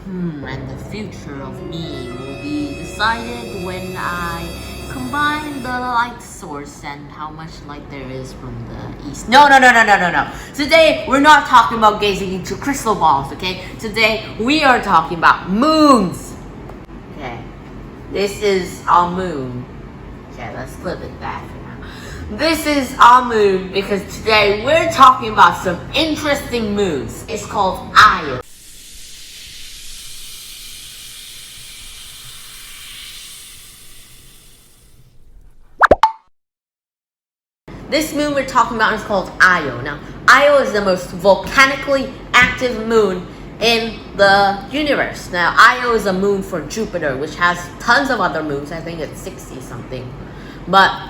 And the future of me will be decided when I combine the light source and how much light there is from the east. No. Today, we're not talking about gazing into crystal balls, okay? Today, we are talking about moons. Okay, this is our moon. Okay, let's flip it back now. This is our moon because today we're talking about some interesting moons. It's called Io. This moon we're talking about is called Io. Now, Io is the most volcanically active moon in the universe. Now, Io is a moon for Jupiter, which has tons of other moons. I think it's 60 something. But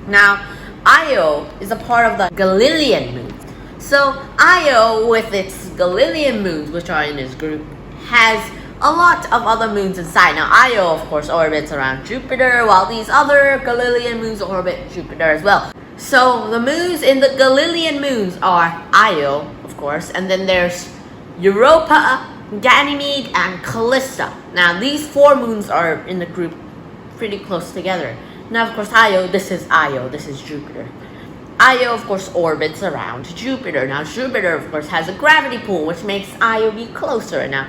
now, Io is a part of the Galilean moon. So, Io, with its Galilean moons, which are in this group, has a lot of other moons inside. Now, Io, of course, orbits around Jupiter, while these other Galilean moons orbit Jupiter as well. So, the moons in the Galilean moons are Io, of course, and then there's Europa, Ganymede, and Callista. Now, these four moons are in the group pretty close together. Now, of course, Io, this is Jupiter. Io, of course, orbits around Jupiter. Now, Jupiter, of course, has a gravity pull, which makes Io be closer. Now,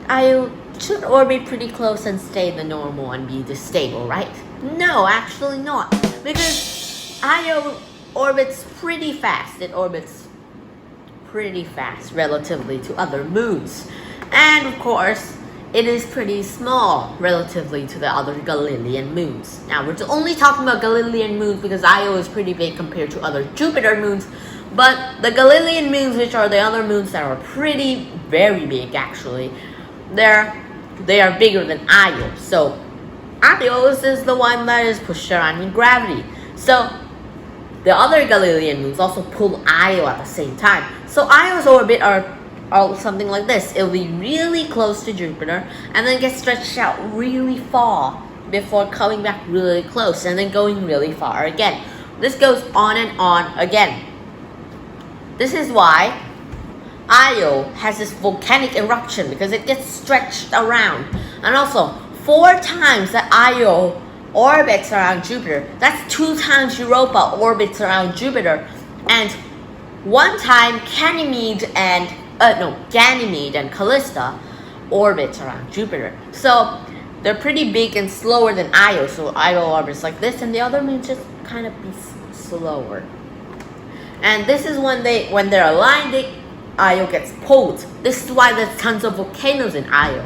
Io should orbit pretty close and stay the normal and be this stable, right? No, actually not. Because Io orbits pretty fast. It orbits pretty fast relatively to other moons. And of course, it is pretty small relatively to the other Galilean moons. Now, we're only talking about Galilean moons because Io is pretty big compared to other Jupiter moons. But the Galilean moons, which are the other moons that are very big actually, they are bigger than Io. So, Io is the one that is pushed around in gravity. So, the other Galilean moons also pull Io at the same time. So Io's orbit are something like this. It'll be really close to Jupiter and then get stretched out really far before coming back really close and then going really far again. This goes on and on again. This is why Io has this volcanic eruption because it gets stretched around. And also, 4 times that Io orbits around Jupiter. That's 2 times Europa orbits around Jupiter, and 1 time Ganymede and Callista orbits around Jupiter. So they're pretty big and slower than Io. So Io orbits like this, and the other moons just kind of be slower. And this is when they're aligned, Io gets pulled. This is why there's tons of volcanoes in Io.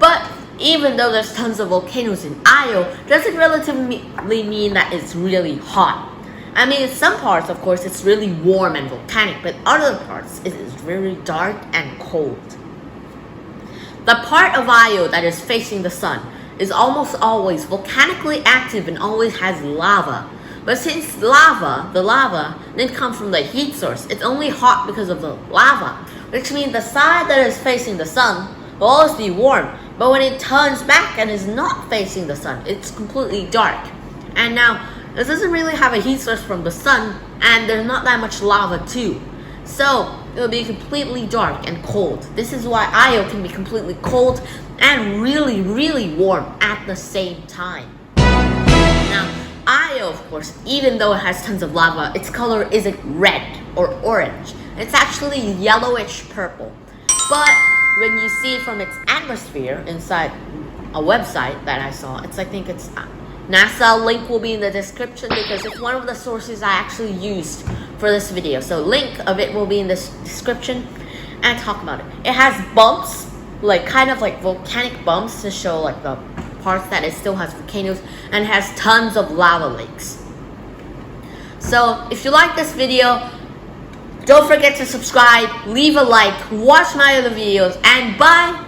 But even though there's tons of volcanoes in Io, doesn't relatively mean that it's really hot. I mean, in some parts, of course, it's really warm and volcanic, but other parts, it is very dark and cold. The part of Io that is facing the sun is almost always volcanically active and always has lava. But since the lava didn't come from the heat source, it's only hot because of the lava, which means the side that is facing the sun will always be warm. But when it turns back and is not facing the sun, it's completely dark. And now, this doesn't really have a heat source from the sun, and there's not that much lava too. So, it'll be completely dark and cold. This is why Io can be completely cold and really warm at the same time. Now, Io, of course, even though it has tons of lava, its color isn't red or orange. It's actually yellowish purple. But when you see it from its atmosphere inside a website that I saw, I think it's NASA, link will be in the description because it's one of the sources I actually used for this video. So link of it will be in the description and talk about it. It has bumps, kind of like volcanic bumps to show like the parts that it still has volcanoes, and has tons of lava lakes. So if you like this video, don't forget to subscribe, leave a like, watch my other videos, and bye!